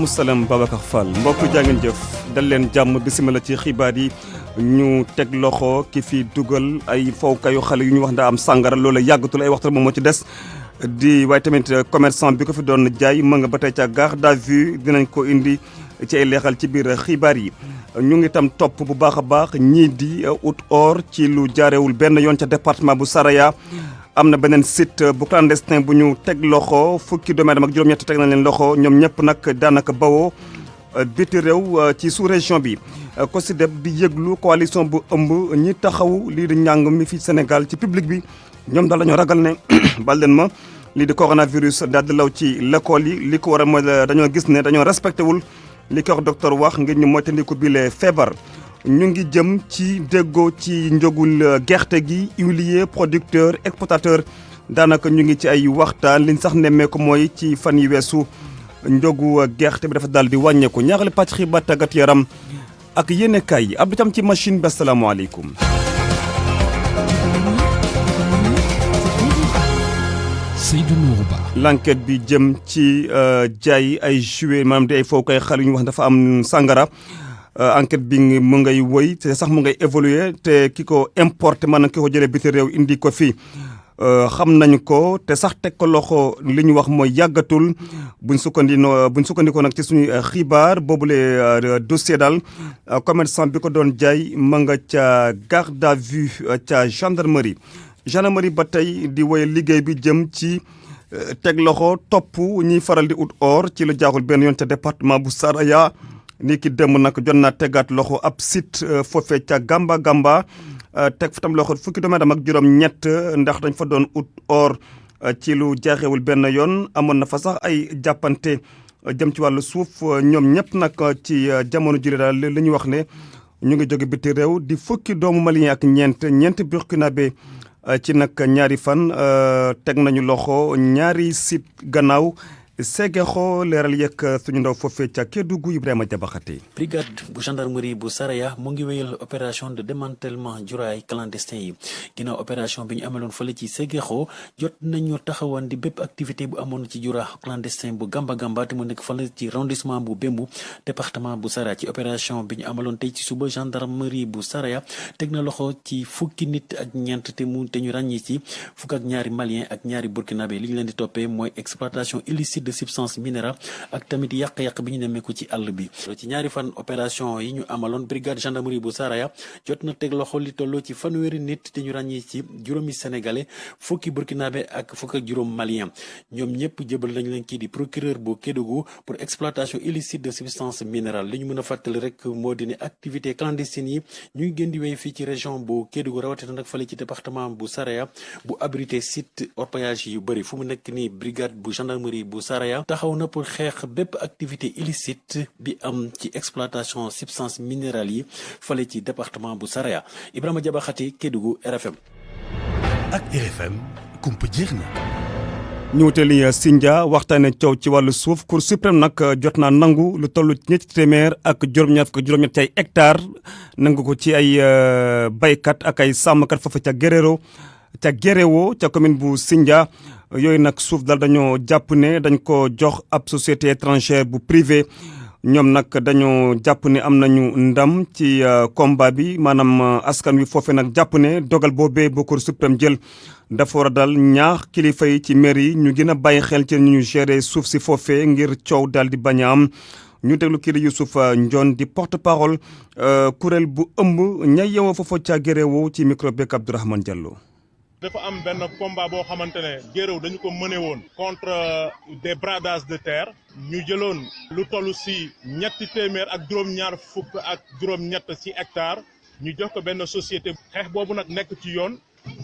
Gamou Salam Babacar Fall mbokk jàngeen jëf dal leen jàmm bisimila ci xibaar yi ñu teg loxo ki fi dugal ay fowkayu xale yu ñu wax ndaa am sàngara loola yàggatul ay waxtu moom moo ci des di waaye tamit commerçant bi ko fi doon jaay ma nga ba tey ca garde à vue dinañ ko indi ci ay leexal ci biir xibaar yi ñu ngi tam topp bu baax a baax ñii di ut or ci lu jaarewul benn yoon ca département bu Saraya am na beneen site bu clandestin bu ñu teg loxo fukki doomu aadama ak juróom-ñett teg nañ leen loxo ñoom ñëpp nag daanaka bawoo biti réew ci sous région bi COSYDEP di yëglu coalition bu ëmb ñi taxaw lii di njàng mi fi Sénégal ci public bi ñoom daal dañoo ragal ne bal leen ma lii di coronavirus daal di law ci l'école yi li ko war a mooy dañoo gis ne dañoo respecté wul li ko wax docteur wax ngir ñu moytandiku bi le feebar ñu ngi jëm ci déggoo ci njogul gerte gi huilier producteur exportateur daanaka ñu ngi ci ay waxtaan liñ sax nemmee ko mooy ci fan yi weesu njogu gerte bi dafa daal di wàññeeku ñaaxale pàcc xibaar tàggat yaram ak yéenekaay yi Abdou Tam ci machine bi asalaamaaleykum. Seydou Nourou Ba. L'enquête bi jëm ci jaay ay jouet maanaam di ay fowkaay xale yu ñu wax dafa am sàngara enquête bi mu ngay woy te sax mu ngay évoluer te ki ko importé maanaam ki ko jëlee biti réew indi ko fii xam nañ ko te sax teg ko loxo li ñu wax mooy yàggatul buñ sukkandikoo nag ci suñu xibaar boobule dossier daal commerçant bi ko doon jaay ma nga ca garde à vue ca gendarmerie ba tey di woy liggéey bi jëm ci teg loxo topp ñiy faral di ut or ci lu jaaxul benn yoon ca département bu Saraya ni ki dem nag jot naa tegaat loxo ab site foofee ca Gamba teg fa tam loxo fukki doomu aadama ak juróom-ñett ndax dañ fa doon ut or ci lu jaaxewul benn yoon amoon na fa sax ay jàppante jëm ci wàllu suuf ñoom ñëpp nag ci jamono jile daal li ñu wax ne ñu ngi jóge biti réew di fukki doomu malien ak ñeent burkinabé ci nag ñaari fan teg nañu loxo ñaari site gannaaw Segexo leeral yegg suñu ndaw foofee ca Kédougou Ibrahima Jabaxate. brigade bu gendarmerie bu Saraya mu ngi wéyal opération de démantèlement juraay clandestin yi ginnaaw opération bi ñu amaloon fële ci Segexo jot nañu taxawaan di bépp activité bu amoon ci jura clandestin bu Gamba te mu nekk fële ci arrondissement bu Bembu département bu Saraya ci opération bi ñu amaloon tey ci suba gendarmerie bu Saraya teg na loxo ci fukki nit ak ñeent te ñu ràññee ci fukk ak ñaari malien ak ñaari burkinabé li ñu leen di toppee mooy exploitation illicite de substance minérale ak tamit yàq-yàq bi ñu nemmeeku ci àll bi ci ñaari fan opération yi ñu amaloon brigade gendarmerie bu Saraya jot na teg loxo li tolloo ci fanweeri nit te ñu ràññee ci juróomi sénégalais fukki burkinabé ak fukk ak juróom malien ñoom ñëpp jëbal nañ leen kii di procureur bu Kédougou pour exploitation illicite de substance minérale li ñu mën a fàttali rek moo di ne activité clandestine yi ñu ngi gën di wéy fii ci région bu Kédougou rawatina nag fale ci département bu Saraya bu abrité site orpaillage yu bëri fu mu nekk nii brigade bu gendarmerie bu Saraya taxaw na pour xeex bépp activité illicite bi am ci exploitation substance minérale yi fale ci département bu Saraya Ibrahima Jabaxate Kédougou RFM. ak RFM kumpa jeex na. ñu wutali Sindia waxtaane coow ci wàllu suuf Cour suprême nag jot naa nangu lu toll ñetti téeméer ak juróom-ñett ci ay hectares nangu ko ci ay baykat ak ay sàmmkat foofu ca Guéréo ca commune bu Sindia yooyu nag suuf daal dañoo jàpp ne dañ ko jox ab société étrangère bu privé ñoom nag dañoo jàpp ne am nañu ndam ci combat bi maanaam askan wi foofee nag jàpp ne dogal boobee bu Cour suprême jël dafa war a dal ñaax kilifa yi ci maire yi ñu gën a bàyyi xel ci ñu gérer suuf si foofee ngir coow daal di bañ a am ñu déglu kii di Youssouf Ndione di porte parole kuréel bu ëmb ña yeewoo foofu ca Guéréo ci micro beeg Abdourahmane Diallo. dafa am benn combat boo xamante ne Guéréo dañu ko mëne woon contre des bradages de terre ñu jëloon lu toll si ñetti téeméer ak juróom-ñaar fukk ak juróom-ñett ci hectare ñu jox ko benn société xeex boobu nag nekk ci yoon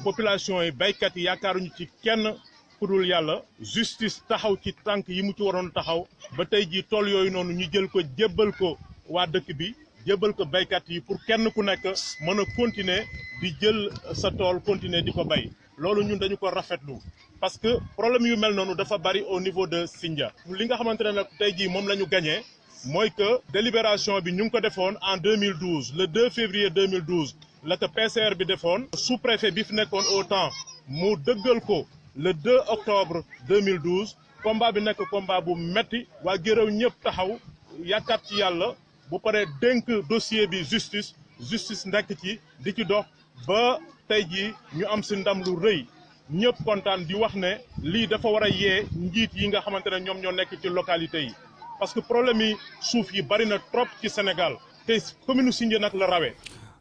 population yi baykat yi yaakaaruñu ci kenn ku dul yàlla justice taxaw ci tànk yi mu ci waroon taxaw ba tey jii tool yooyu noonu ñu jël ko jébbal ko waa dëkk bi jébbal ko baykat yi pour kenn ku nekk mën a continuer di jël sa tool continuer di ko bay loolu ñun dañu ko rafetlu parce que problème yu mel noonu dafa bari au niveau de Sindia li nga xamante ne nag tey jii moom la ñu gagné mooy que délibération bi ñu ngi ko defoon en 2012 le 2 février 2012 la ko PCR bi defoon sous-préfet bi fi nekkoon au temps mu dëggal ko le 2 octobre 2012 combat bi nekk combat bu metti waa Guéréo ñëpp taxaw yaakaar ci yàlla bu paree dénk dossier bi justice nekk ci di ci dox ba tey jii ñu am si ndam lu rëy ñëpp kontaan di wax ne lii dafa war a yee njiit yi nga xamante ne ñoom ñoo nekk ci localité yi parce que problème yi suuf yi bari na trop ci Sénégal te commune Sindian nag la rawee.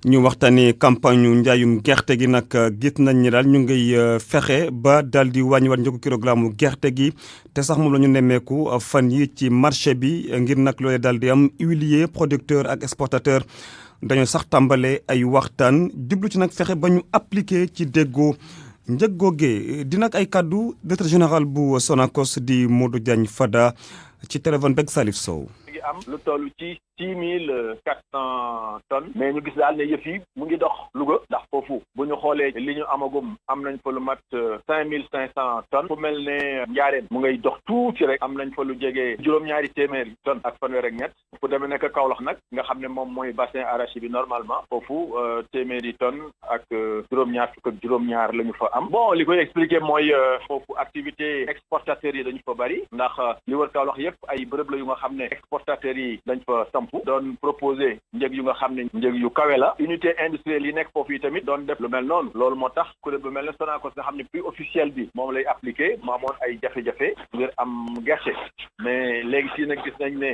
ñu waxtaanee campagne ñu njaayum gerte gi nag gis nañ ni daal ñu ngay fexe ba daal di wàññiwaat njëgu kilogramme gerte gi te sax moom la ñu nemmeeku fan yi ci marché bi ngir nag loolee daal di am huilier producteur ak exportateur dañoo sax tàmbale ay waxtaan jublu ci nag fexe ba ñu appliqué ci déggoo njëg googee di nag ay kàddu directeur général bu Sonacos di Modou Diagne Fada ci téléphone beeg Salif Sow. am lu toll ci 6400 tonnes mais ñu gis daal ne yëf yi mu ngi dox Louga ndax foofu bu ñu xoolee li ñu amagum am nañ fa lu mat 5500 tonnes fu mel ne Njaareem mu ngay dox tuuti rek am nañ fa lu jege juróom-ñaari téeméeri tonnes ak fanweer ak ñett fu demee nekk Kaolack nag nga xam ne moom mooy bassin arachide bi normalement foofu téeméeri tonnes ak juróom-ñaar fukk ak juróom-ñaar la ñu fa am bon li koy expliquer mooy foofu activité exportateurs yi dañu fa bari ndax li wër Kaolack yëpp ay bërëb la yu nga xam ne exportateurs yi dañ fa sampu doon proposé njëg yu nga xam ne njëg yu kawe la unité industrielle yi nekk foofu yi tamit doon def lu mel noonu loolu moo tax kuréel bu mel ne Sonacos nga xam ne prix officiel bi moom lay appliqué mu amoon ay jafe-jafe ngir am gerte mais léegi si nag gis nañ ne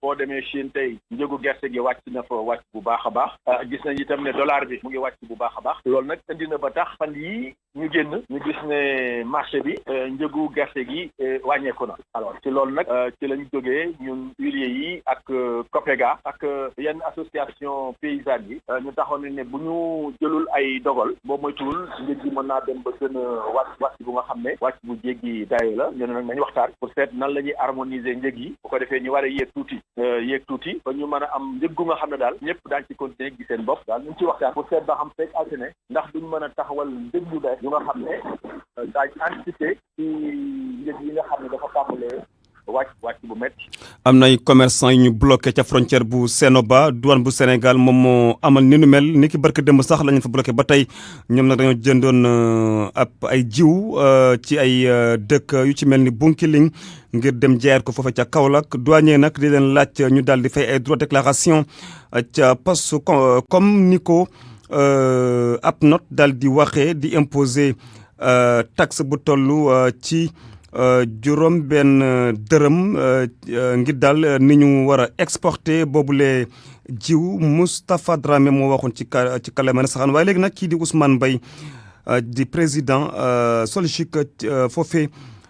boo demee Chine tey njëgu gerte gi wàcc na fa wàcc bu baax a baax gis nañ itam ne dollar bi mu ngi wàcc bu baax a baax loolu nag indi na ba tax fan yii ñu génn ñu gis ne marché bi njëgu gerte gi wàññeeku na alors ci loolu nag ci lañ jógee ñun huiliers yi ak COPEGA ak yenn association paysanne yi ñu taxoon ne bu ñu jëlul ay dogal boo moytuwul njëg gi mën naa dem ba gën a wàcc bu nga xam ne wàcc bu jéggi dayo la ñu ne nag nañ waxtaan pour seet nan la ñuy harmoniser njëg yi bu ko defee ñu war a yéeg tuuti ba ñu mën a am njëg gu nga xam ne daal ñëpp daañ ci continuer gi seen bopp daal ñu ci waxtaan pour seet ba xam fekk altine ndax duñ mën a taxawal njëg yu bees yu nga xam ne daañ anticiper ci njëg yi nga xam ne dafa tàmbalee wàcc bu métti. am na ay commerçant yu ñu bloqué ca frontière bu Sénoba douane bu Sénégal moom moo amal ni nu mel ni ki barke démb sax la ñu fa bloqué ba tey ñoom nag dañoo jëndoon ab ay jiw ci ay dëkk yu ci mel ni Bunkiling ngir dem jaayaat ko foofu ca Kaolack douanier nag di leen laaj ñu daal di fay ay droit déclaration ca poste comme ni ko ab note daal di waxee di imposer taxe bu toll ci. juróom benn dërëm ngir daal ni ñu war a exporter boobule jiw Moustapha Dramé moo waxoon ci kàllaama saxaan waaye léegi nag kii di Ousmane Mbaye di président Solchic foofee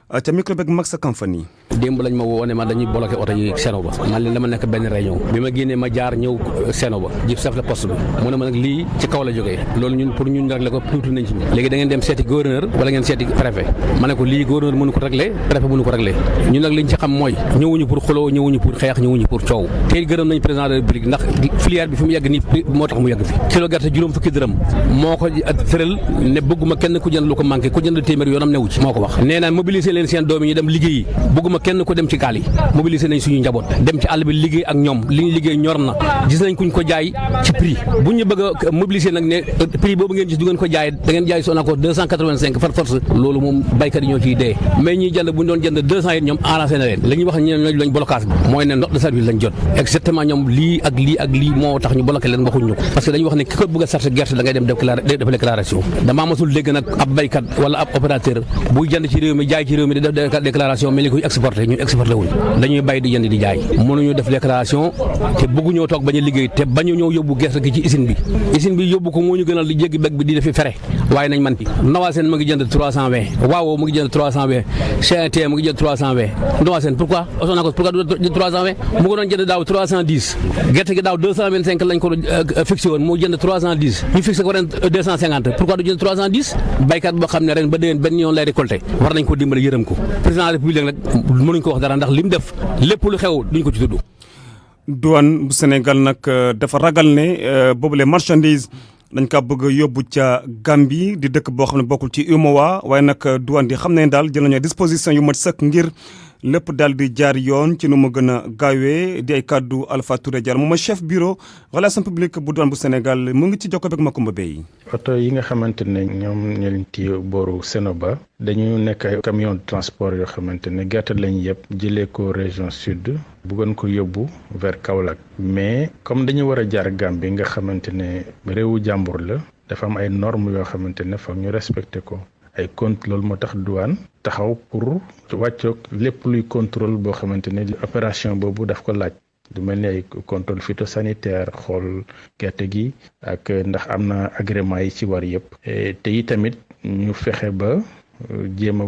ca micro beeg Max Kamfani. démb lañ ma woo ne ma dañuy bloqué oto yi Sénoba man leen dama nekk benn réunion bi ma génnee ma jaar ñëw Sénoba jib chef de poste bi mu ne ma nag lii ci kaw la jógee loolu ñun pour ñun régler ko tuuti nañ ci léegi da ngeen dem seeti gouverneur wala ngeen seeti préfet ma ne ko lii gouverneur mënu ko régler préfet mënu ko régler ñun nag liñ ci xam mooy ñëwuñu pour xuloo ñëwuñu pour xeex ñëwuñu pour coow tey gërëm nañ président de la République ndax filière bi fi mu yegg nii moo tax mu yegg fi kilo gerte juróom fukki dërëm moo ko tëral ne bëgguma kenn ku jënd lu ko manqué ku jënd téeméer yoonam newu ci moo ko wax nee na mobiliser leen seen doom yi ñu dem liggéeyi bëgguma kenn ku dem ci gaal yi mobiliser nañ suñu njaboot dem ci àll bi liggéey ak ñoom li ñu liggéey ñor na gis nañ kuñ ko jaay ci prix bu ñu bëgg a mobiliser nag ne prix boobu ngeen gis du ngeen ko jaay da ngeen jaay Sonacos 285 par force loolu moom baykat yi ñoo ciy dee mais ñuy jënd bu ñu doon jënd 200 yi ñoom arrangé na leen la ñuy wax ñooñu lañ blocage bi mooy ne note de service lañ jot exactement ñoom lii ak lii moo tax ñu bloqué leen waxuñ ñu ko parce que dañuy wax ne ki ko bëgg a sarse gerte da ngay dem def déclaration damaa masul dégg nag ab baykat wala ab opérateur buy jënd ci réew mi jaay ci réew mi di def déclaration mais li koy exporté ñun exporté wuñ dañuy bay di jënd di jaay mënuñu def déclaration te bëgguñoo toog bañ a liggéey te bañu ñëw yóbbu gerte gi ci usine bi yóbbu ko moo ñu gënal di jéggi bég bi di defi fere waaye nañ man fi Nawaseen mu ngi jënd 320 Waawo mu ngi jënd 320 CNT mu ngi jënd 320 Nawaseen pourquoi Sonacos pourquoi du jënd 320 mu ko doon jënd daaw 310 gerte gi daaw 225 lañ ko fixé woon moo jënd 310 ñu fixé ko ren 250 pourquoi du jënd 310 baykat boo xam ne ren ba déwén benn yoon lay récolté war nañ ko dimbali yërëm ko président de la République nag mënuñ ko wax dara ndax li mu def lépp lu xew duñ ko ci tudd. douane bu Sénégal nag dafa ragal ne boobu les marchandises dañ kaa bëgg a yóbbu ca Gambie di dëkk boo xam ne bokkul ci UMOA waaye nag douane di xam ne daal jël nañu disposition yu mat sëkk ngir lépp daal di jaar yoon ci nu mu gën a gaawee di ay kàddu Alpha Touré Diallo moom chef bureau relation publique bu douane bu Sénégal mu ngi ci jokkoo ak Makumba Bey. oto yi nga xamante ne ñoom ñu leen ci booru Sénoba dañu nekk ay camion de transport yoo xamante ne gerte lañ yëpp jëlee ko région sud bëggoon ko yóbbu vers Kaolack mais comme dañu war a jaar Gambie nga xamante ne réewu jàmbur la dafa am ay normes yoo xamante ne foog ñu respecté ko ay contrôle moo tax douane taxaw pour wàccoog lépp luy contrôle boo xamante ne opération boobu daf ko laaj du mel ni ay contrôle phytosanitaire xool gerte gi ak ndax am na agrément yi ci war yëpp te yi tamit ñu fexe ba jéem a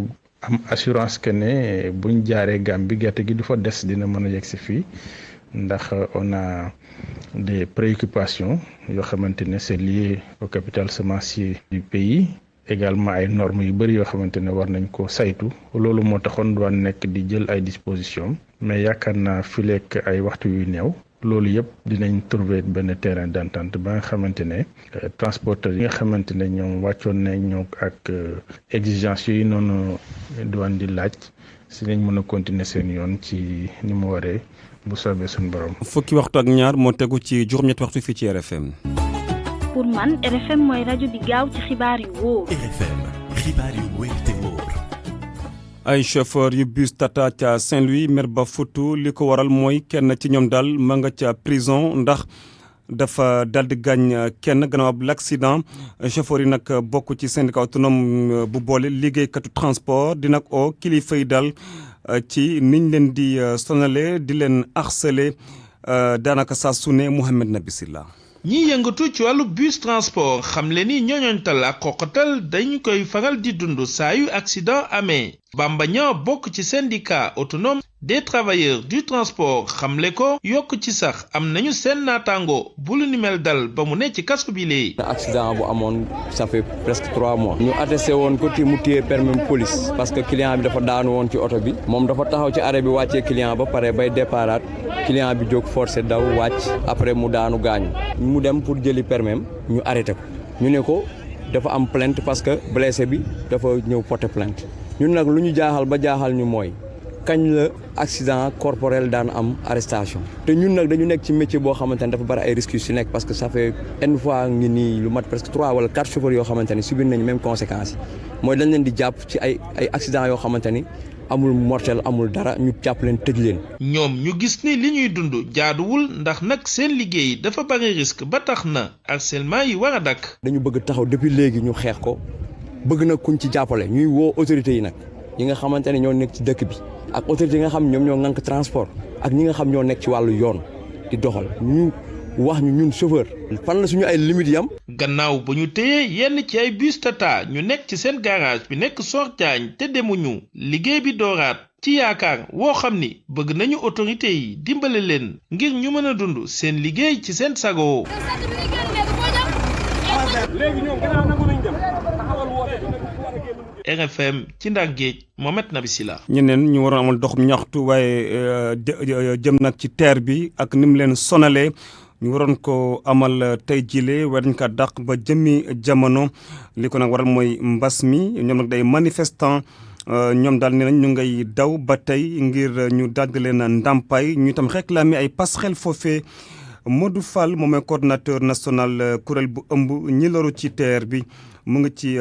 am assurance que ne buñ jaaree Gambie gerte gi du fa des dina mën a yegg si fii ndax on a des préoccupations yoo xamante ne c'est lié au capital semencier du pays également ay normes yu bëri yoo xamante ne war nañ ko saytu loolu moo taxoon doon nekk di jël ay dispositions mais yaakaar naa fileek ay waxtu yu néew loolu yëpp dinañ trouver benn terrain d'entente ba nga xamante ne transporteurs yi nga xamante ne ñoom wàccoon nañ ñoo ak exigence yooyu noonu douane di laaj si nañ mën a continuer seen yoon ci ni mu waree bu soobee suñu borom. fukki waxtu ak ñaar moo tegu ci juróom-ñetti waxtu fii ci RFM. pour man RFM mooy rajo bi gaaw ci xibaar yu wóor. RFM xibaar yu wóor te wóor. ay chauffeur yu bus Tata ca Saint-Louis mer ba futu li ko waral mooy kenn ci ñoom daal ma nga ca prison ndax dafa daal di gaañ kenn gannaaw ab l'accident chauffeur yi nag bokk ci syndicat autonome bu boole liggéeykatu transport di nag oo kilifa yi daal ci niñ leen di sonale di leen harceler daanaka saa su ne Mouhamed Nabi Silla ñi yëngatu ci wàllu bus transport xam le ni ñooñoontal ak xoqatal dañu koy faral di dund saa yu accident amee Bamba Niang bokk ci syndicat autonome des travailleurs du transport xamle ko yokk ci sax am nañu seen naataango bu lu ni mel dal ba mu ne ci kaso bi lee accident bu amoon ça fait presque 3 mois ñu attesté woon ko ti mu téye permis police parce que client bi dafa daanu woon ci oto bi moom dafa taxaw ci arrêt bi wàccee client ba pare bay déparaat client bi jóg forcé daw wàcc après mu daanu gaañu mu dem pour jëli permis ñu arrêté ko ñu ne ko dafa am plainte parce que blessé bi dafa ñëw porter plainte ñun nag lu ñu jaaxal ba jaaxal ñu mooy kañ la accident corporel daan am arrestation te ñun nag dañu nekk ci métier boo xamante ne dafa bari ay risques yu si nekk parce que ça fait une fois ngi nii lu mat presque 3 wala 4 chauffeurs yoo xamante ni subir nañu même conséquences yi mooy dañ leen di jàpp ci ay accidents yoo xamante ni amul mortel amul dara ñu jàpp leen tëj leen. ñoom ñu gis ni li ñuy dund jaaduwul ndax nag seen liggéey dafa bari risque ba tax na harcèlement yi war a dakk. dañu bëgg taxaw depuis léegi ñu xeex ko bëgg na kuñ ci jàppale ñuy woo autorités yi nag yi nga xamante ne ñoo nekk ci dëkk bi ak autorités yi nga xam ñoom ñoo ŋànk transport ak ñi nga xam ñoo nekk ci wàllu yoon di doxal ñu wax ñu ñun chauffeur fan la suñu ay limites yam. gannaaw ba ñu téye yenn ci ay bus Tata ñu nekk ci seen garage bi nekk Sor Diagne te demuñu liggéey bi dooraat ci yaakaar woo xam ni bëgg nañu autorités yi dimbale leen ngir ñu mën a dund seen liggéey ci seen sago. RFM ci Ndar Géej Mohamed Nabi Silla. ñeneen ñu waroon amal doxum ñaxtu waaye jëm nag ci teer bi ak ni mu leen sonalee ñu waroon ko amal tey jile war nañ ko dàq ba jëmmi jamono li ko nag waral mooy mbas mi ñoom nag day manifestant ñoom daal nee nañ ñu ngay daw ba tey ngir ñu dagg leen ndàmpaay ñu itam réclamer ay passerelle foofee Modou Fall moom mooy coordonnateur national kuréel bu ëmb ñi loru ci teer bi mu ngi ci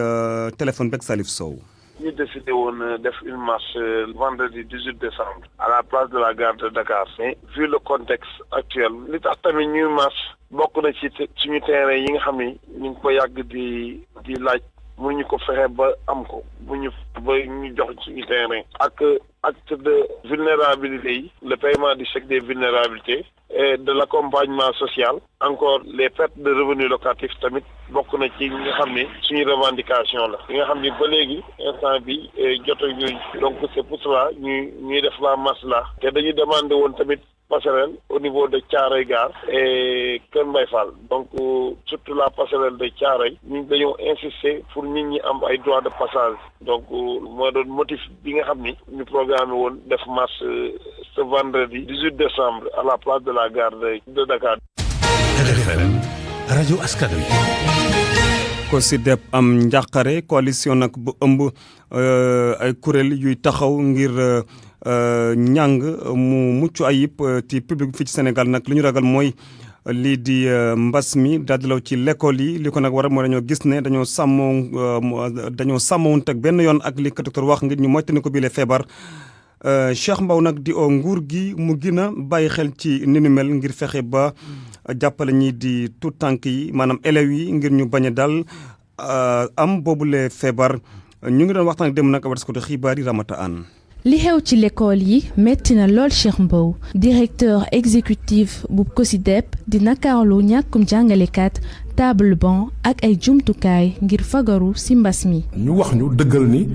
téléphone beeg Salif Sow. ñu décidé woon def une marche vendredi 18 décembre à la place de la gare de Dakar. Mais vu le contexte actuel li tax tamit ñuy marche bokk na ci suñu terrain yi nga xam ni ñu ngi ko yàgg di laaj mu ñu ko fexe ba am ko bu ñu ba ñu jox suñu terrain ak acte de vulnérabilité yi le paiement du chèque des vulnérabilités et de l'accompagnement social encore les pertes de revenus locatifs tamit bokk na ci ñi nga xam ne suñu revendication la yi nga xam ni ba léegi instant bi jotaguñu donc c'est pour cela ñuy def la marche là te dañuy demander woon tamit passerelle au niveau de Thiaroye Gare et Kër Mbaye Fall donc surtout la passerelle de Thiaroye ñu dañoo insister pour nit ñi am ay droits de passage donc moo doon motif bi nga xam ni ñu programmé woon def marche ce vendredi 18 décembre à la place de la gare de Dakar. RFM rajo askan wi. ko si dep am njàqare coalition nag bu ëmb ay kuréel yuy taxaw ngir njàng mu mucc ayib ci public fii ci Sénégal nag li ñu ragal mooy lii di mbas mi daal di law ci l'école yi li ko nag waral mooy dañoo gis ne dañoo sàmmoon teg benn yoon ak li ko docteur wax ngir ñu moytandi ko bii le feebar Cheikh Mbow nag di oo nguur gi mu gën a bàyyi xel ci ni nu mel ngir fexe ba jàppale ñi di tout tànk yi maanaam élèves yi ngir ñu bañ a daal am boobule feebar ñu ngi doon waxtaan ak dem nag awatas ko xibaar yi Ramata Anne. li xew ci l'école yi metti na lool Cheikh Mbow directeur exécutif bu COSYDEP di nakaarlu ñàkkum jàngalekat table banc ak ay jumtukaay ngir fagaru ci mbas mi. ñu wax ñu dëggal ni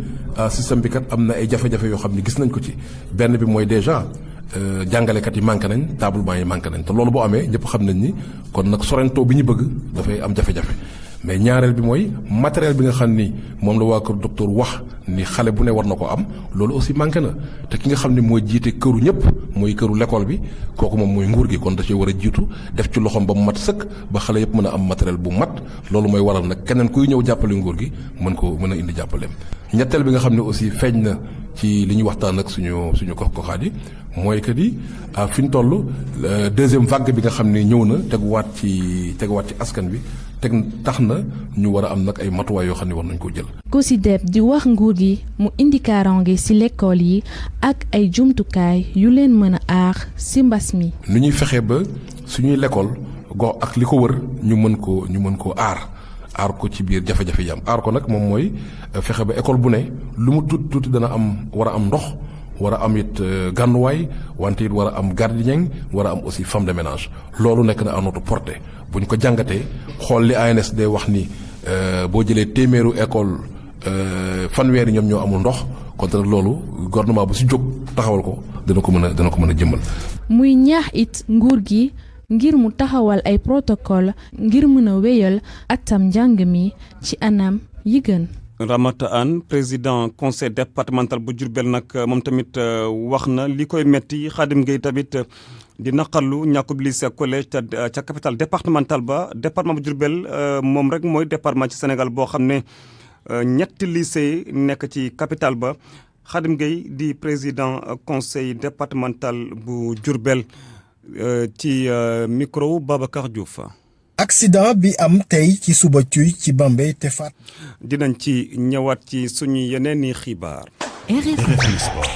système bi kat am na ay jafe-jafe yoo xam ne gis nañ ko ci benn bi mooy déjà jàngalekat yi manqué nañ table banc yi manqué nañ te loolu boo amee ñëpp xam nañ ni kon nag sorento bi ñu bëgg dafay am jafe-jafe. mais ñaareel bi mooy matériel bi nga xam ni moom la waa kër docteur wax ni xale bu ne war na ko am loolu aussi manqué na te ki nga xam ni mooy jiite këru ñëpp mooy këru l'école bi kooku moom mooy nguur gi kon da cee war a jiitu def ci loxoom ba mu mat sëkk ba xale yëpp mën a am matériel bu mat loolu mooy waral nag keneen kuy ñëw jàppale nguur gi mën a indi jàppaleem. ñetteel bi nga xam ne aussi feeñ na ci li ñuy waxtaan ak suñu gox-goxaat yi mooy que ni fi ñu toll deuxième vague bi nga xam ne ñëw na teguwaat ci askan bi tax na ñu war a am nag ay matuwaay yoo xam ne war nañ koo jël. COSYDEP di wax nguur gi mu indi kaaraange ci l'école yi ak ay jumtukaay yu leen mën a aar ci mbas mi. nu ñuy fexe ba suñuy l'école gox ak li ko wër ñu mën koo aar ko ci biir jafe-jafe yi am aar ko nag moom mooy fexe ba école bu ne lu mu tuuti dana war a am ndox war a am it gànnuwaay wante it war a am gardien war a am aussi femme de ménage loolu nekk na à notre portée bu ñu ko jàngatee xool li ANSD wax ni boo jëlee téeméeru école fanweeri ñoom ñoo amul ndox kon nag loolu gouvernement bu ci jóg taxawal ko dana ko mën a jëmmal. muy ñaax it nguur gi ngir mu taxawal ay protocole ngir mën a wéyal atam njàng mi ci anam yi gën. Ramata Anne président conseil départemental bu Diourbel nag moom tamit wax na li koy metti Khadim Gueye tamit di naqarlu ñàkkub lycée collège ca capitale départemental ba département bu Diourbel moom rek mooy département ci Sénégal boo xam ne ñetti lycée nekk ci capitale ba Khadim Gueye di président conseil départemental bu Diourbel ci micro Babacar Diouf. accident bi am tey ci suba cuy ci Bambey te faat. dinañ ci ñëwaat ci suñu yeneen i xibaar. RFM Sport.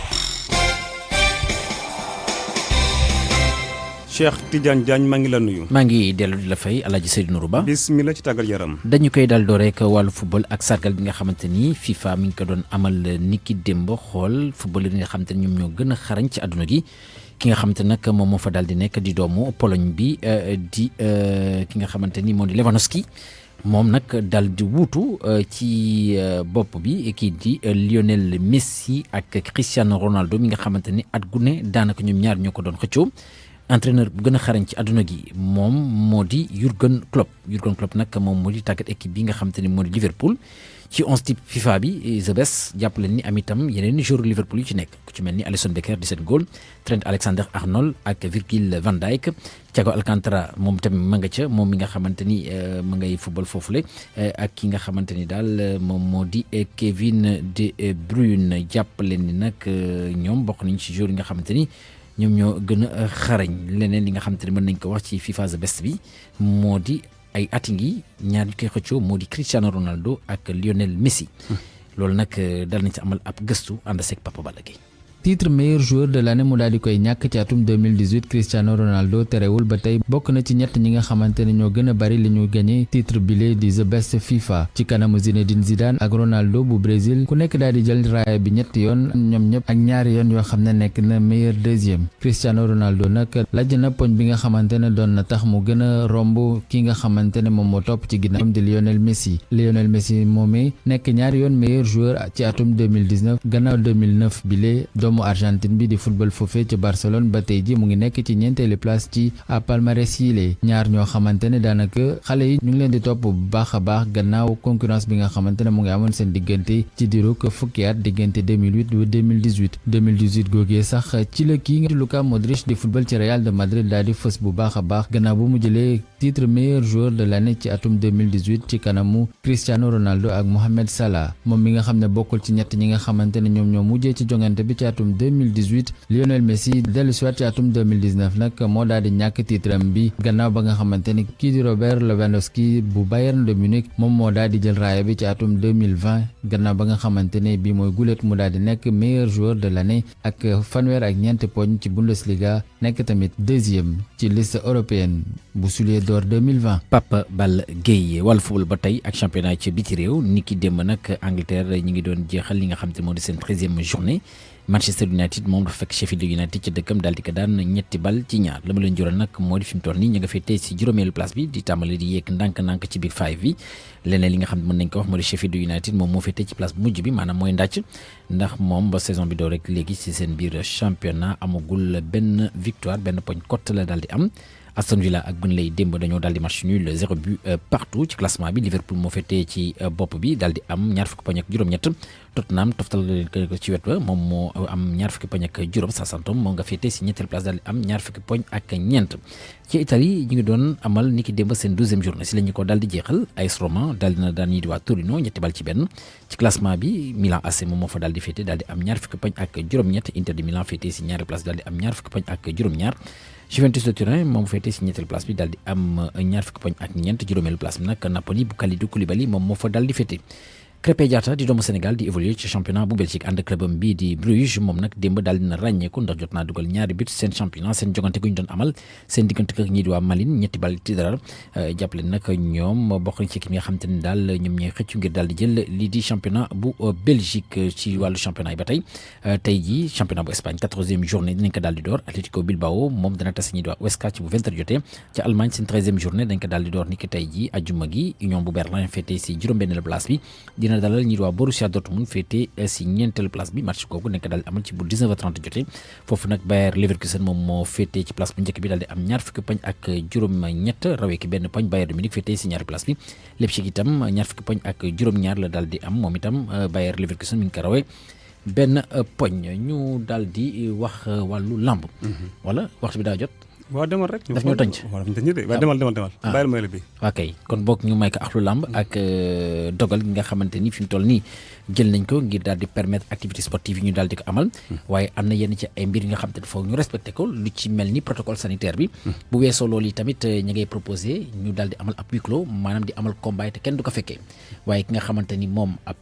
Cheikh Tidiane Diagne maa ngi la nuyu. maa ngi dellu di la fay El Hadj Seydou Nourou Ba. bismillah ci tàggat yaram. dañu koy dal doo rek wàllu football ak sargal bi nga xamante ni FIFA mi ngi ko doon amal niki démb xool football yi nga xamante ni ñoom ñoo gën a xarañ ci àdduna gi. ki nga xamante nag moom moo fa daal di nekk di doomu Pologne bi di ki nga xamante ni moo di Lewandowski moom nag daal di wuutu ci bopp bi kii di Lionel Messi ak Cristiano Ronaldo mi nga xamante ni at gu ne daanaka ñoom ñaar ñoo ko doon xëccoo entraîneur bu gën a xarañ ci àdduna gi moom moo di Jürgen Klopp nag moom moo di tàggat équipe bi nga xamante ni moo di Liverpool ci 11 type FIFA bi The Best jàpp leen ni am itam yeneen joueur Liverpool yu ci nekk ku ci mel ni Alisson Becker 17 goal Trent Alexander-Arnold ak Virgil van Dijk Thiago Alcantara moom tamit ma nga ca moom mi nga xamante ni ma ngay football foofule ak ki nga xamante ni daal moom moo di Kevin De Bruyne jàpp leen ni nag ñoom bokk nañ ci joueur yi nga xamante ni ñoom ñoo gën a xarañ leneen li nga xamante ni mën nañ ko wax ci FIFA The Best bi moo di ay ati ngi ñaar ñu koy xëccoo moo di Cristiano Ronaldo ak Lionel Messi loolu nag dal nañ ci amal ab gëstu ànd seeg Papa Balla Gueye. titre meilleur joueur de l'année mu daal di koy ñàkk ci atum 2018 Cristiano Ronaldo terewul ba tey bokk na ci ñett ñi nga xamante ne ñoo gën a bari li ñu gagné titre bile di The Best FIFA ci kanamu Zinedine Zidane ak Ronaldo bu Brésil ku nekk daal di jël raaya bi ñetti yoon ñoom ñëpp ak ñaari yoon yoo xam ne nekk na meilleur deuxième Cristiano Ronaldo nag lajj na poñ bi nga xamante ne doon na tax mu gën a romb ki nga xamante ne moom moo topp ci ginnaawam di Lionel Messi moomee nekk ñaari yoon meilleur joueur ci atum 2019 gannaaw 2009 bile doomu Argentine bi di football foofee ci Barcelone ba tey ji mu ngi nekk ci ñeenteelu place ci palmarès yi ñaar ñoo xamante ne daanaka xale yi ñu ngi leen di topp bu baax a baax gannaaw concurrence bi nga xamante ne mu ngi amoon seen diggante ci diiru fukki at diggante 2008 ba 2018 googee sax ci la kii nga Luka Modric di football ci Real de Madrid daal di fës bu baax a baax gannaaw bu mu jëlee titre meilleur joueur de l'année ci atum 2018 ci kanamu Cristiano Ronaldo ak Mohamed Salah moom mi nga xam ne bokkul ci ñett ñi nga xamante ne ñoom ñoo mujjee ci jongante bi ci atum atum 2018 Lionel Messi dellu siwaat ci atum 2019 nag moo daal di ñàkk titre am bi gannaaw ba nga xamante ni kii di Robert Lewandowski bu Bayern de Munich moom moo daal di jël raaya bi ci atum 2020 gannaaw ba nga xamante ne bii mooy gulet mu daal di nekk meilleur joueur de l'année ak fanweer ak ñeenti poñ ci Bundesliga nekk tamit deuxième ci liste européenne bu soulier d'or 2020. Papa Balla Gueye wàllu football ba tey ak championnat ci biti réew ni ki démb nag Angleterre ñi ngi doon jeexal li nga xam te moo di seen 13e journée Manchester United moom dafa fekk Sheffield United ci dëkkam daal di ko daan ñetti bal ci ñaar la ma leen jural nag moo di fi mu toll nii ñu nga féetee si juróomeelu place bi di tàmbali di yéeg ndànk-ndànk ci Big Five bi leneen li nga xam ne mën nañ ko wax moo di Sheffield United moom moo féetee ci place bu mujj bi maanaam mooy ndàcc ndax moom ba saison bi doo rek léegi si seen biir championnat amagul benn victoire benn poñ cote la daal di am Aston Villa ak Burnley démb dañoo daal di match nul 0 but partout ci classement bi Liverpool moo féetee ci bopp bi daal di am ñaar fukki poñ ak juróom-ñett Tottenham toftal ko ci wet ba moom moo am ñaar fukki poñ ak juróom Southampton moo nga féetee si ñetteel place daal di am ñaar fukki poñ ak ñeent ci Italie ñu ngi doon amal ni ki démb seen 12e journée si la ñu ko daal di jeexal AS Roma daal dina daan ñi di waa Torino ñetti bal ci benn ci classement bi Milan AC moom moo fa daal di féetee daal di am ñaar fukki poñ ak juróom-ñett Inter de Milan féetee si ñaari place daal di am ñaar fukki poñ ak juróom-ñaar Juventus de Turin moom féetee si ñetteelu place bi daal di am ñaar fukki poñ ak ñeent juróomeelu place bi nag Napoli bu Kalidou Koulibaly moom moo fa daal di féetee Krépin Diatta di doomu Sénégal di évoluer ci championnat bu Belgique ànd clubam bii di Bruges moom nag démb daal dina ràññeeku ndax jot naa dugal ñaari but seen championnat seen jogante gu ñu doon amal seen diggante ak ñii di waa Malines ñetti bal ci dara jàppale nag ñoom bokk nañ ci équipe yi nga xam te ne daal ñoom ñooy xëccu ngir daal di jël lii di championnat bu Belgique ci wàllu championnat yi ba tey jii championnat bu Espagne 14e journée dinañ ko daal di door Atlético Bilbao moom dana tase ñii di waa Huesca ci bu 20h jotee ca Allemagne seen 13e journée dañ ko daal di door ni ki tey jii ajjuma gi Union bu Berlin féetee si juróom-benneelu place bi dina dalal ñii di waa Borussia Dortmund féetee si ñeenteelu place bi match googu nekk daal di amal ci bu 19h30 jotee foofu nag Bayer Leverkusen moom moo féetee ci place bu njëkk bi daal di am ñaar fukki poñ ak juróom-ñett rawee ki benn poñ Bayern de Munich féetee si ñaari place bi Leipzig itam ñaar fukki poñ ak juróom-ñaar la daal di am moom itam Bayer Leverkusen mi ngi ko rawee benn poñ ñu daal di wax wàllu lamb. wala waxtu bi daa jot. waaw demal rek. daf ñoo tënc. waaw demal. bàyyil may la bi. ok kon boog ñu may ko axlu lamb ak dogal gi nga xamante ni fi mu toll nii jël nañ ko ngir daal di permettre activité sportive yi ñu daal di ko amal. waaye am na yenn ci ay mbir yi nga xamante ni foog ñu respecté ko lu ci mel ni protocole sanitaire bi. bu weesoo loolu yi tamit ñu ngay proposé ñu daal di amal ab huis clos maanaam di amal combat te kenn du ko fekkee waaye ki nga xamante ni moom ab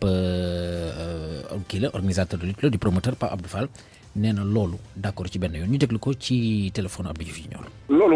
kii la organisateur de lutte la di promoteur Pape Abdou Fall. nee na loolu d'accord ci benn yoon ñu déglu ko ci téléphone Abdou Diouf yi ñor. loolu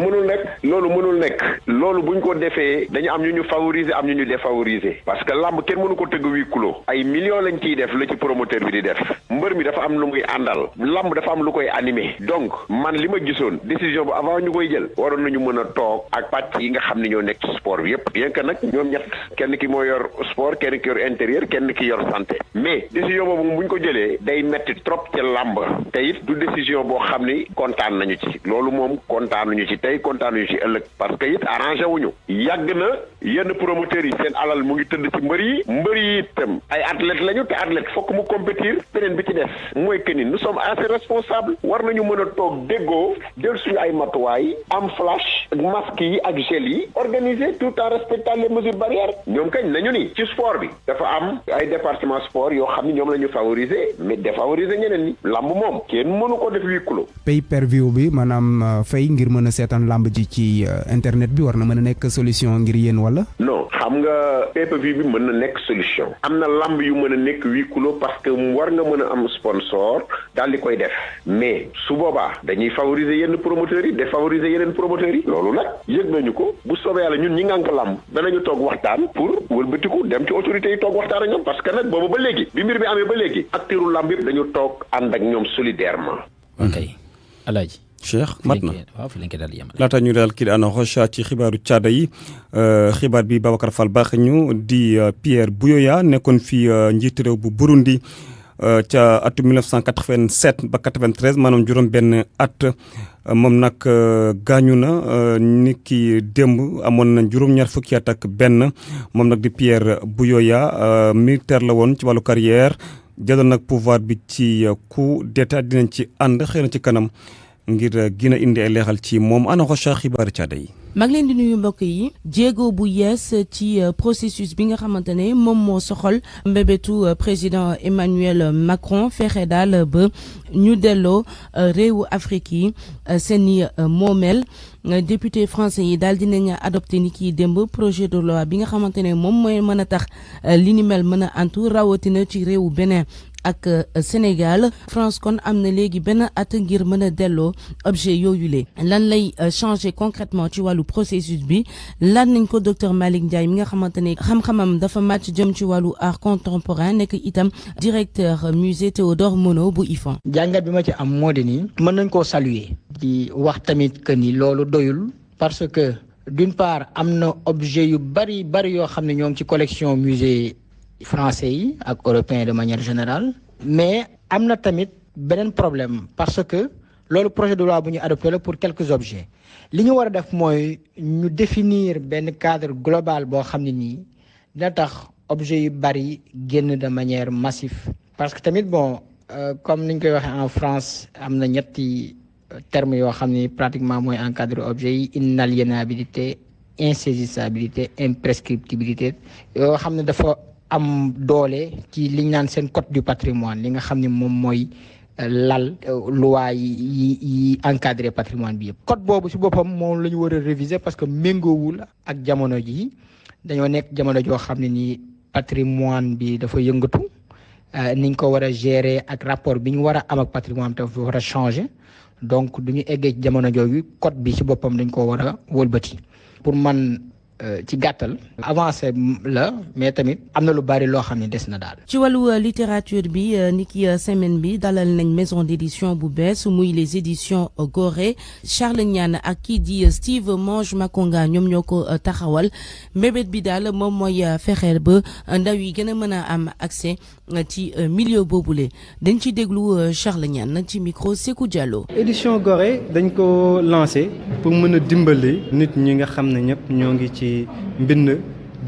mënul nekk loolu buñ ko defee dañu am ñu ñu favoriser am ñu ñu défavoriser parce que lamb kenn mënu ko tëgg huis clos ay millions lañ ciy def la ci promoteur bi di def mbër mi dafa am lu muy àndal lamb dafa am lu koy animer donc man li ma gisoon décision bu avant ñu koy jël waroon nañu mën a toog ak pàcc yi nga xam ne ñoo nekk ci sport bi yépp bien que nag ñoom ñett kenn ki moo yor sport kenn ki yor intérieur kenn ki yor santé mais décision boobu buñ ko jëlee day metti trop ca lamb te it du décision boo xam ni kontaan nañu ci loolu moom kontaanuñu ci tey kontaanuñu ci ëllëg parce que it arrangé wuñu yàgg na yenn promoteurs yi seen alal mu ngi tëdd ci mbër yi itam ay athlètes lañu te athlète fokk mu compétir beneen bi ci des mooy que ni nous sommes assez responsables war nañu mën a toog déggoo jël suñu ay matuwaay am flash masque yi ak gel yi organiser tout en respectant les mesures barrières ñoom kañ nañu ni ci sport bi dafa am ay département sport yoo xam ni ñoom la ñu favoriser mais défavoriser ñeneen ñi lamb moom kenn mënu ko def huis clos. pay per view bi maanaam fay ngir mën a seetaan lamb ji ci internet bi war na mën a nekk solution ngir yéen wala. non xam nga pay per view bi mën na nekk solution. am na lamb yu mën a nekk huis clos parce que war nga mën a am sponsor daal di koy def mais su boobaa dañuy favoriser yenn promoteurs yi défavoriser yeneen promoteurs yi loolu nag yëg nañu ko bu soobee yàlla ñun ñi ngànk lamb danañu toog waxtaan pour wëlbatiku dem ci autorités yi toog waxtaan ak ñoom parce que nag boobu ba léegi bi mbir bi amee ba léegi acteuru lamb yëpp dañu toog ànd ak ñoom solidairement. ok Alaaji Cheikh mat na waaw fi lañ ko daal di yemale. laata ñu daal kii di Anna Rocha ci xibaaru caada yi xibaar bi Babacar Fall baax ñu di Pierre Buyoya nekkoon fi njiitu réew bu Burundi ca atum 1987 ba 93 maanaam juróom benn at moom nag gaañu na ni ki démb amoon na juróom-ñaar fukki at ak benn moom nag di Pierre Buyoya militaire la woon ci wàllu carrière jëloon nag pouvoir bi ci coup d'état dinañ ci ànd xëy na ci kanam ngir gën a indi ay leexal ci moom Anna Rocha xibaaru caada yi. maa ngi leen di nuyu mbokk yi jéego bu yees ci processus bi nga xamante ne moom moo soxal mbébétu président Emmanuel Macron fexe daal ba ñu delloo réewu Afrique yi seeni moomeel député français yi daal dinañ adopté ni kii démb projet de loi bi nga xamante ne moom mooy mën a tax li ni mel mën a antu rawatina ci réewu Bénin ak Sénégal. France kon am na léegi benn at ngir mën a delloo objet yooyu le lan lay changer concrètement ci wàllu processus bi lan nañ ko docteur Malick Ndiaye mi nga xamante ne xam-xamam dafa màcc jëm ci wàllu art contemporain nekk itam directeur musée Théodore Monod bu IFAN. jàngat bi ma ci am moo di ni mën nañ koo saluer di wax tamit que ni loolu doyul parce que d'une part am na objet yu bari yoo xam ne ñoo ngi ci collection musée français yi ak européens de manière générale mais am na tamit beneen problème parce que loolu projet de loi bu ñu adopté la pour quelques objets li ñu war a def mooy ñu définir benn cadre global boo xam ne nii dina tax objets yu bari génn de manière massive parce que tamit bon comme niñ koy waxee en France am na ñetti termes yoo xam ne pratiquement mooy encadrer objets yi inaliénabilité insaisissabilité imprescriptibilité yoo xam ne dafa am doole ci li ñu naan seen code du patrimoine li nga xam ne moom mooy lal loi yi encadré patrimoine bi yëpp. code boobu ci boppam moom la ñu war a réviser parce que méngoowul ak jamono ji dañoo nekk jamono joo xam ne ni patrimoine bi dafa yëngatu ni ñu ko war a gérer ak rapport bi ñu war a am ak patrimoine dafa war a changer donc du ñu eggee ci jamono jooju code bi ci boppam dañ ko war a wëlbati pour man. ci gàttal avancé la mais tamit am na lu bari loo xam ne des na daal. ci wàllu littérature bi ni ki semaine bi dalal nañ maison d'édition bu bees muy les éditions Gorée Charles Niane ak kii di Steve Monge Makonga ñoom ñoo ko taxawal mbébét bi daal moom mooy fexeel ba ndaw yi gën a mën a am accès ci milieu boobule dañ ci déglu Charles Niane ci micro Sékou Diallo. édition Gorée dañ ko lancé pour mën a dimbali nit ñi nga xam ne ñëpp ñoo ngi ci mbind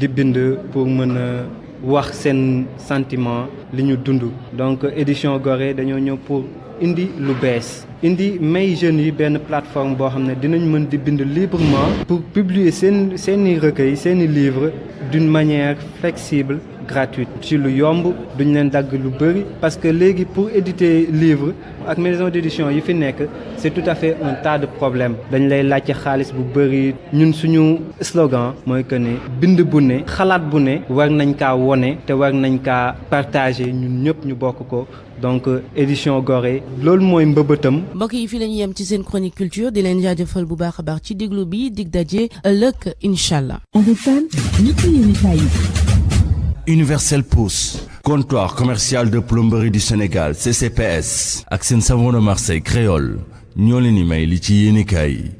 di bind pour mën a wax seen sentiment li ñu dund donc édition Gorée dañoo ñëw pour indi lu bees indi may jeunes yi benn plateforme boo xam ne dinañ mën di bind librement pour publier seeni recueil seeni livres d'une manière flexible gratuite ci lu yomb duñ leen dagg lu bëri parce que léegi pour éditer livre ak maison d'édition yi fi nekk c'est tout à fait un tas de problèmes dañ lay laajte xaalis bu bëri ñun suñu slogan mooy que ne bind bu ne xalaat bu ne war nañ kaa wone te war nañ kaa partager ñun ñëpp ñu bokk ko donc édition Gorée loolu mooy mbëbëtam. mbokk yi fii la ñu yem ci seen chronique culture di leen jaajëfal bu baax a baax ci déglu bi dig daje ëllëg incha allah. Universel Pousse, comptoir commercial de plomberie du Sénégal, CCPS, ak seen savon de Marseille créole ñoo leen di may li ci yéenekaay yi.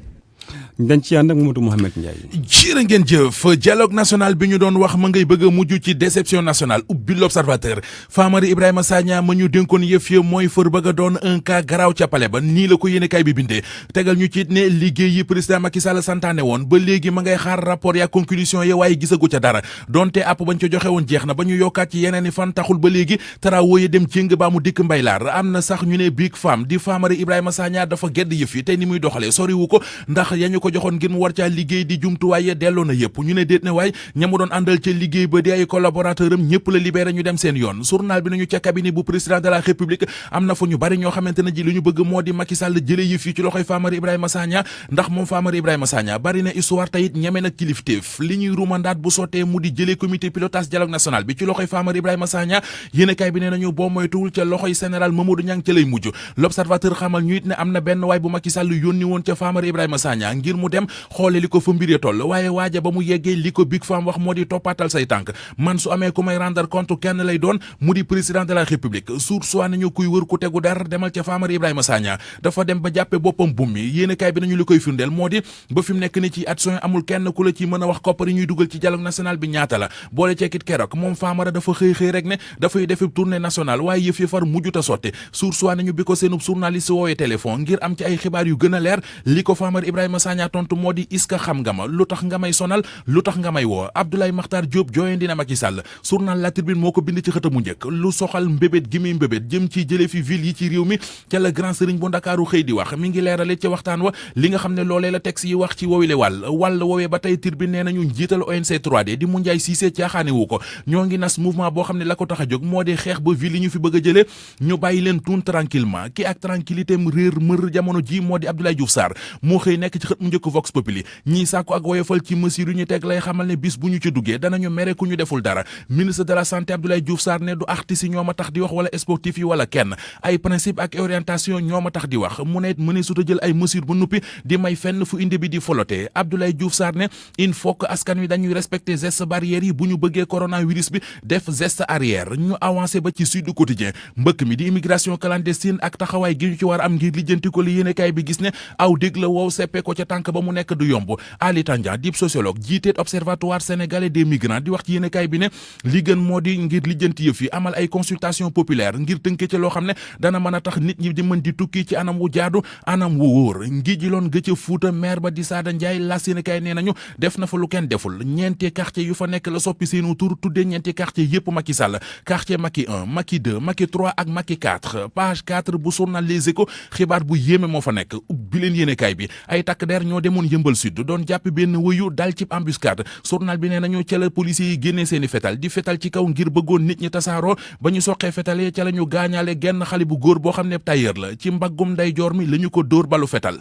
dañ ci ànd ak Mamadou Mouhamed Ndiaye. jërë ngeen jëf dialogue national bi ñu doon wax ma ngay bëgg a mujj ci déception nationale ubbi l'observateur Famara Ibrahima Sagna ma ñu dénkoon yëf ya mooy fër bëgg a doon un cas garaaw ca pale ba nii la ko yéenekaay bi bindee tegal ñu ci ne liggéey yi président Macky Sall santaane woon ba léegi ma ngay xaar rapport ya conclusion ya waaye gisagu ca dara donte àpp bañ ca joxe woon jeex na ba ñu yokkaat ci yeneen i fan taxul ba léegi travaux yi dem jéng baa mu dikk mbaylaar am na sax ñu ne Big Fam di Famara Ibrahima Sagna dafa gedd yëf yi tey ni muy doxalee soriwu ko ndax yañu ko joxoon ngir mu war caa liggéey di jumtuwaay ya delloo na yëpp ñu ne déet ne waay ñamu doon àndal ca liggéey ba di ay collaborateur am ñëpp la libéré ñu dem seen yoon journal bi nañu ca cabinet bu président de la république am na fa ñu bari ñoo xamante ne ji li ñu bëgg moo di Macky Sall jële yëf yi ci loxoy Famara Ibrahima Sagna ndax moom Famara Ibrahima Sagna bari na histoire tayit ñeme na kilifteef li ñuy rumandaat bu sottee mu di jëlee comité pilotage dialogue national bi ci loxoy Famara Ibrahima Sagna yéenekaay bi nee nañu boo moytuwul ca loxoy général Mamadou Niang ca lay mujj l'observateur xamal ñu it ne am na benn waay bu Macky Sall yónni woon ca Famara Ibrahima Sagna ngir mu dem xoole li ko fa mbir ya toll waaye waaja ba mu yeggee li ko Big Fam wax moo di toppaatal say tànk man su amee ku may rendre compte kenn lay doon mu di président de la république soit nañu kuy wër ku tegu dar demal ca Famara Ibrahima Sagna dafa dem ba jàppe boppam bummi yéenekaay bi nañu li koy firndeel moo di ba fi mu nekk ni ci action amul kenn ku la ci mën a wax koppar yi ñuy dugal ci dialogue national bi ñaata la boole ceekit keroog moom Famara dafa xëy rek ne dafay defi tournée nationale waaye yëf yi far mujjuta sotte soit nañu bi ko seenub journaliste woowee téléphone ngir am ci ay xibaar yu gën a leer li ko Famara Ibrahima Sagna Sagna tontu moo di est-ce que xam nga ma lu tax nga may sonal lu tax nga may woo Abdoulaye Makhtar Diop jooyandi na Macky Sall journal La Tribune moo ko bind ci xëtamu njëkk lu soxal mbébét gi muy mbébét jëm ci jële fi ville yi ci réew mi ca la grand sëriñ bu Ndakaaru xëy di wax mi ngi leerale ca waxtaan wa li nga xam ne loolee la texte yi wax ci woowile wàll woowee ba tey Tribune nee nañu njiital ONC 3D di Moundiaye Cissé caaxaane wu ko ñoo ngi nas mouvement boo xam ne la ko tax a jóg moo di xeex ba ville yi ñu fi bëgg a jële ñu bàyyi leen tuun tranquillement ki ak tranquillité m réer mër jamono ji moo di Abdoulaye Diouf Sarr moo xëy nekk ci xët mu njëkk Vox Populi ñii sàkku ak woyofal ci mesure yu ñu teg lay xamal ne bis bu ñu ci duggee danañu mere ku ñu deful dara ministre de la santé Abdoulaye Diouf Sarr ne du artiste yi ñoo ma tax di wax wala sportif yi wala kenn ay principe ak orientation ñoo ma tax di wax mu ne mëne suta jël ay mesure ba nuppi di may fenn fu indi bi di folote Abdoulaye Diouf Sarr ne il faut que askan wi dañuy respecter geste barrières yi bu ñu bëggee coronavirus bi def geste arrière ñu avancé ba ci Sud Quotidien mbëkk mi di immigration clandestine ak taxawaay gi ñu ci war am ngir lijjanti ko li yéenekaay bi gis ne aw dégg la wow seppe ko ca tànk ba mu nekk du yomb Ali Tandian dib sociologue jiiteet observatoire sénégalais des migrants di wax ci yéenekaay bi ne li gën moo di ngir lijjanti yëf yi amal ay consultation populaire ngir tënke ci loo xam ne dana mën a tax nit ñi di mën di tukki ci anam wu jaadu anam wu wóor ngi ji loon gëcc Fuuta maire ba di Sada Ndiaye la yéenekaay nee nañu def na fa lu kenn deful ñeenti quartier yu fa nekk la soppi seenu tur tuddee ñeenti quartier yépp Macky Sall quartier Macky 1 Macky 2 Macky 3 ak Macky 4 page 4 bu journal Les Échos xibaar bu yéeme moo fa nekk bi leen yéenekaay bi ay takk der ñoo demoon Yëmbal Sud doon jàpp benn wëyu dal ci embuscade journal bi nee nañu ca la policiers yi génnee seeni fetal di fetal ci kaw ngir bëggoon nit ñi tasaaroo ba ñu soqee fetalee ca la ñu gaañaale genn xale bu góor boo xam ne tailleur la ci mbaggum ndeyjoor mi la ñu ko dóor balu fetal.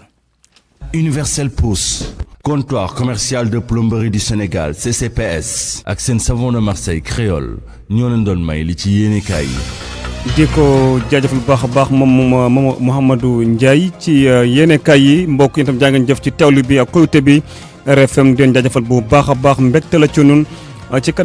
Universel Pousse, comptoir commercial de plomberie du Sénégal CCPS ak seen savon de Marseille créole ñoo leen doon may li ci yéenekaay yi. di ko jaajëfal bu baax a baax moom Mouhamadou Ndiaye ci yéenekaay yi mbokk yi itam jaa ngeen jëf ci teewlu bi ak kóolute bi RFM di leen jaajëfal bu baax a baax mbégte la ci ñun ci kanam